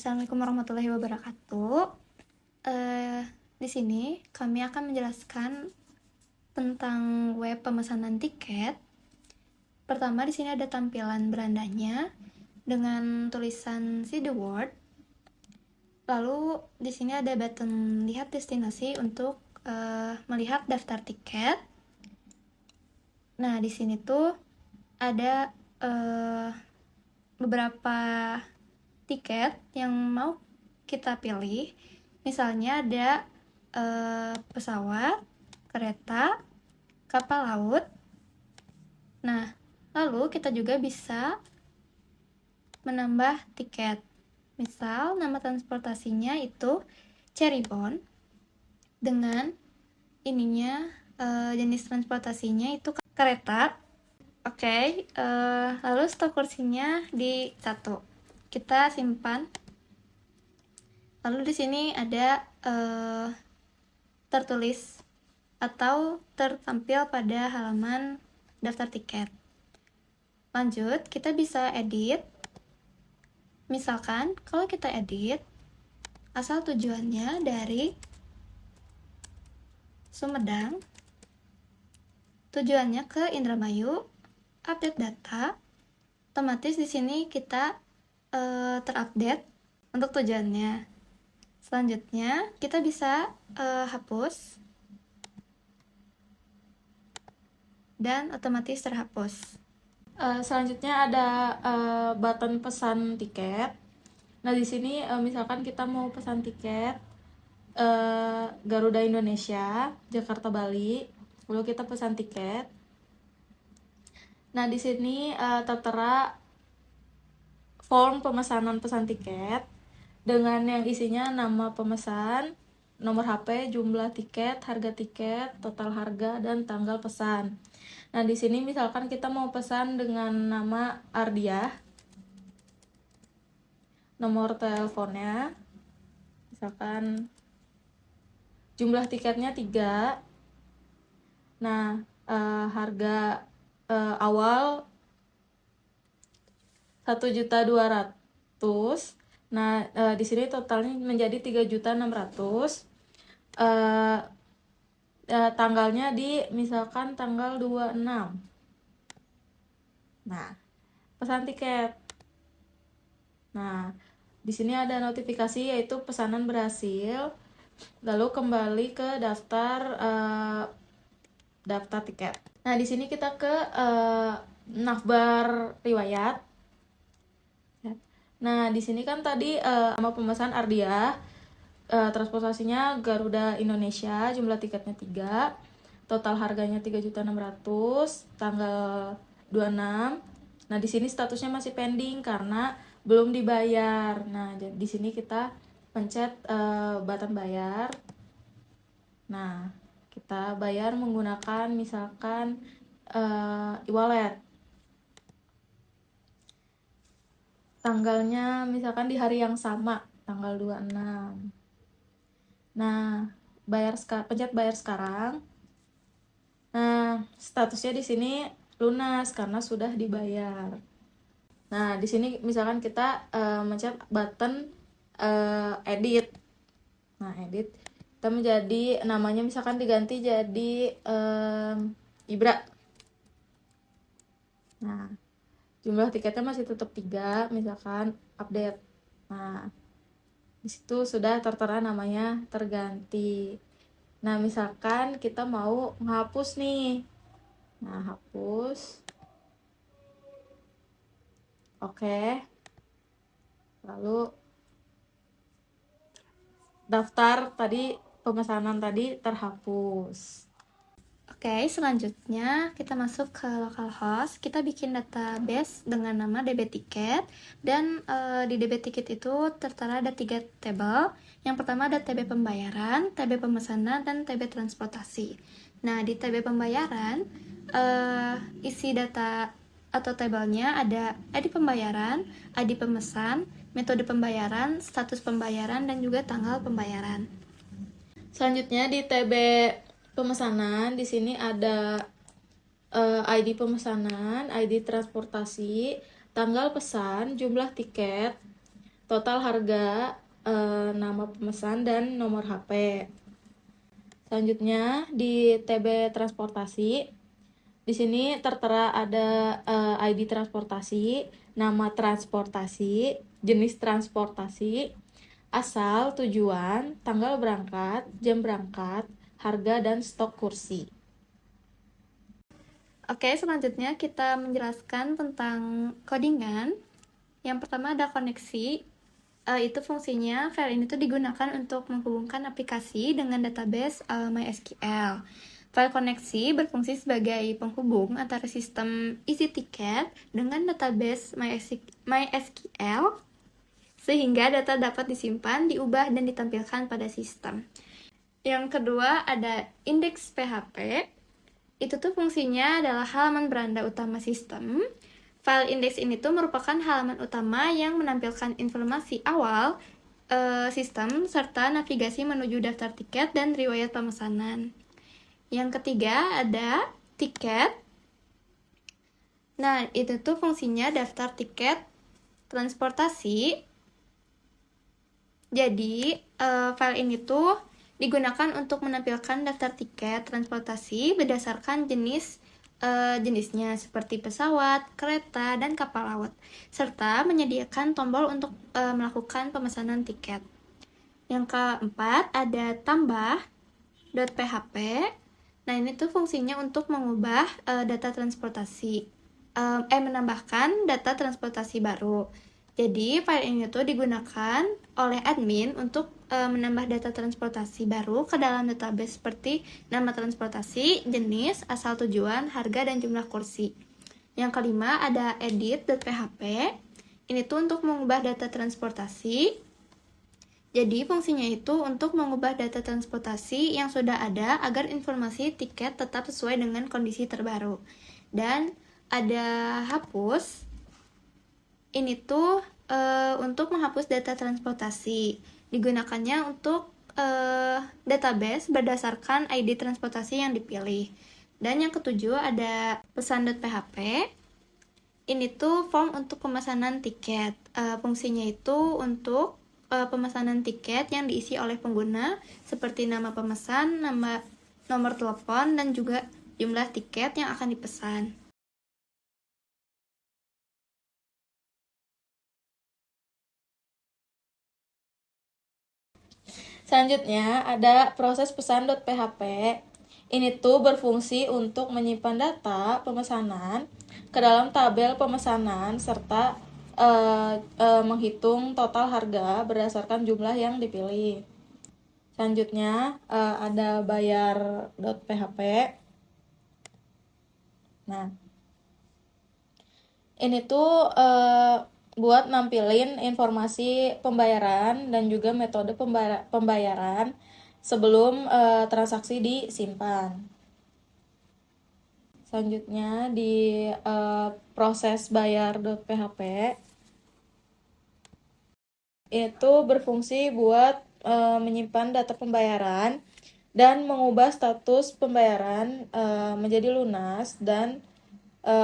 Assalamualaikum warahmatullahi wabarakatuh. Di sini kami akan menjelaskan tentang web pemesanan tiket. Pertama, di sini ada tampilan berandanya dengan tulisan See the Word. Lalu di sini ada button lihat destinasi untuk melihat daftar tiket. Nah, di sini tuh ada beberapa tiket yang mau kita pilih. Misalnya ada pesawat, kereta, kapal laut. Nah, lalu kita juga bisa menambah tiket. Misal nama transportasinya itu Cirebon dengan ininya jenis transportasinya itu kereta. Oke, lalu stok kursinya di 1. Kita simpan. Lalu di sini ada tertulis atau tertampil pada halaman daftar tiket. Lanjut, kita bisa edit. Misalkan kalau kita edit, asal tujuannya dari Sumedang, tujuannya ke Indramayu, update data, otomatis di sini kita terupdate untuk tujuannya. Selanjutnya kita bisa hapus dan otomatis terhapus. Selanjutnya ada button pesan tiket. Nah, di sini misalkan kita mau pesan tiket Garuda Indonesia Jakarta Bali, lalu kita pesan tiket. Nah, di sini tertera form pemesanan pesan tiket dengan yang isinya nama pemesan, nomor HP, jumlah tiket, harga tiket, total harga, dan tanggal pesan. Nah, di sini misalkan kita mau pesan dengan nama Ardiah, nomor teleponnya, misalkan jumlah tiketnya 3. Nah, harga awal 1.200.000. Nah, di sini totalnya menjadi 3.600.000. Tanggalnya di misalkan tanggal 26. Nah, pesan tiket. Nah, di sini ada notifikasi yaitu pesanan berhasil. Lalu kembali ke daftar tiket. Nah, di sini kita ke navbar riwayat. Nah, di sini kan tadi nama pemesan Ardiah, transportasinya Garuda Indonesia, jumlah tiketnya 3, total harganya 3.600.000, tanggal 26. Nah, di sini statusnya masih pending karena belum dibayar. Nah, di sini kita pencet button bayar. Nah, kita bayar menggunakan misalkan e-wallet. Tanggalnya misalkan di hari yang sama, tanggal 26. Nah, pencet bayar sekarang. Nah, statusnya di sini lunas karena sudah dibayar. Nah, di sini misalkan kita mencet button edit. Nah, edit. Kita menjadi namanya misalkan diganti jadi Ibra. Nah, jumlah tiketnya masih tetap 3, misalkan update. Nah, di situ sudah tertera namanya terganti. Nah, misalkan kita mau menghapus nih. Nah, hapus. Oke. Lalu daftar tadi pemesanan tadi terhapus. Oke, selanjutnya kita masuk ke localhost. Kita bikin database dengan nama DB Ticket. Dan di DB Ticket itu tertera ada 3 tabel. Yang pertama ada TB pembayaran, TB pemesanan, dan TB transportasi. Nah, di TB pembayaran, isi data atau tabelnya ada ID pembayaran, ID pemesan, metode pembayaran, status pembayaran, dan juga tanggal pembayaran. Selanjutnya di TB pemesanan, di sini ada ID pemesanan, ID transportasi, tanggal pesan, jumlah tiket, total harga, nama pemesan, dan nomor HP. Selanjutnya di TB transportasi, di sini tertera ada ID transportasi, nama transportasi, jenis transportasi, asal, tujuan, tanggal berangkat, jam berangkat, harga, dan stok kursi. Oke, selanjutnya kita menjelaskan tentang codingan. Yang pertama ada koneksi. Itu fungsinya file ini tuh digunakan untuk menghubungkan aplikasi dengan database MySQL. File koneksi berfungsi sebagai penghubung antara sistem isi tiket dengan database MySQL sehingga data dapat disimpan, diubah, dan ditampilkan pada sistem. Yang kedua ada indeks PHP. Itu tuh fungsinya adalah halaman beranda utama sistem. File indeks ini tuh merupakan halaman utama yang menampilkan informasi awal sistem serta navigasi menuju daftar tiket dan riwayat pemesanan. Yang ketiga ada tiket. Nah, itu tuh fungsinya daftar tiket transportasi. Jadi, file ini tuh digunakan untuk menampilkan daftar tiket transportasi berdasarkan jenisnya seperti pesawat, kereta, dan kapal laut, serta menyediakan tombol untuk melakukan pemesanan tiket. Yang keempat ada tambah.php. Nah, ini tuh fungsinya untuk mengubah data transportasi, menambahkan data transportasi baru. Jadi, file ini tuh digunakan oleh admin untuk menambah data transportasi baru ke dalam database seperti nama transportasi, jenis, asal tujuan, harga, dan jumlah kursi. Yang kelima ada edit.php. Ini tuh untuk mengubah data transportasi. Jadi, fungsinya itu untuk mengubah data transportasi yang sudah ada agar informasi tiket tetap sesuai dengan kondisi terbaru. Dan ada hapus. Ini tuh untuk menghapus data transportasi. Digunakannya untuk database berdasarkan ID transportasi yang dipilih. Dan yang ketujuh ada pesan.php. Ini tuh form untuk pemesanan tiket. Fungsinya itu untuk pemesanan tiket yang diisi oleh pengguna seperti nama pemesan, nomor telepon, dan juga jumlah tiket yang akan dipesan. Selanjutnya ada proses pesan.php. Ini tuh berfungsi untuk menyimpan data pemesanan ke dalam tabel pemesanan serta menghitung total harga berdasarkan jumlah yang dipilih. Selanjutnya ada bayar.php. Nah, ini tuh buat nampilin informasi pembayaran dan juga metode pembayaran sebelum transaksi disimpan. Selanjutnya di proses bayar.php itu berfungsi buat menyimpan data pembayaran dan mengubah status pembayaran menjadi lunas dan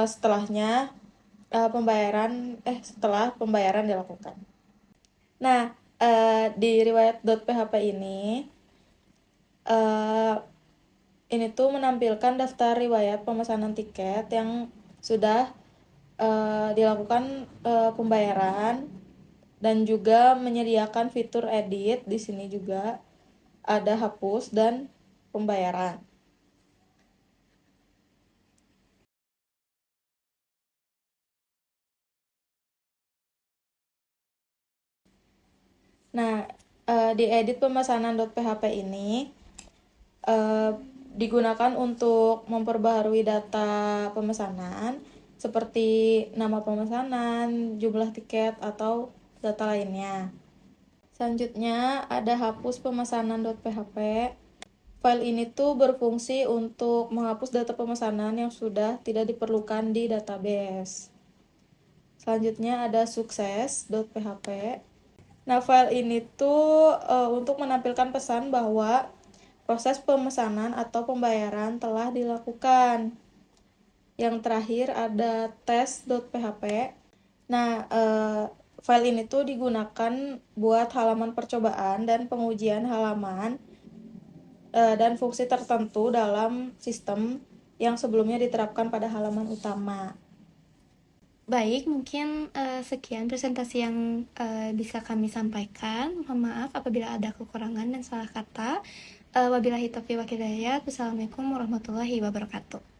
setelah pembayaran dilakukan. Nah, di riwayat.php ini tuh menampilkan daftar riwayat pemesanan tiket yang sudah dilakukan pembayaran dan juga menyediakan fitur edit. Di sini juga ada hapus dan pembayaran. Nah, di edit pemesanan.php ini digunakan untuk memperbaharui data pemesanan seperti nama pemesanan, jumlah tiket, atau data lainnya. Selanjutnya ada hapus pemesanan.php. File ini tuh berfungsi untuk menghapus data pemesanan yang sudah tidak diperlukan di database. Selanjutnya ada sukses.php. Nah, file ini tuh untuk menampilkan pesan bahwa proses pemesanan atau pembayaran telah dilakukan. Yang terakhir ada tes.php. Nah, File ini tuh digunakan buat halaman percobaan dan pengujian halaman dan fungsi tertentu dalam sistem yang sebelumnya diterapkan pada halaman utama. Baik, mungkin sekian presentasi yang bisa kami sampaikan. Mohon maaf apabila ada kekurangan dan salah kata. Wabillahi taufiq wal hidayah. Wassalamualaikum warahmatullahi wabarakatuh.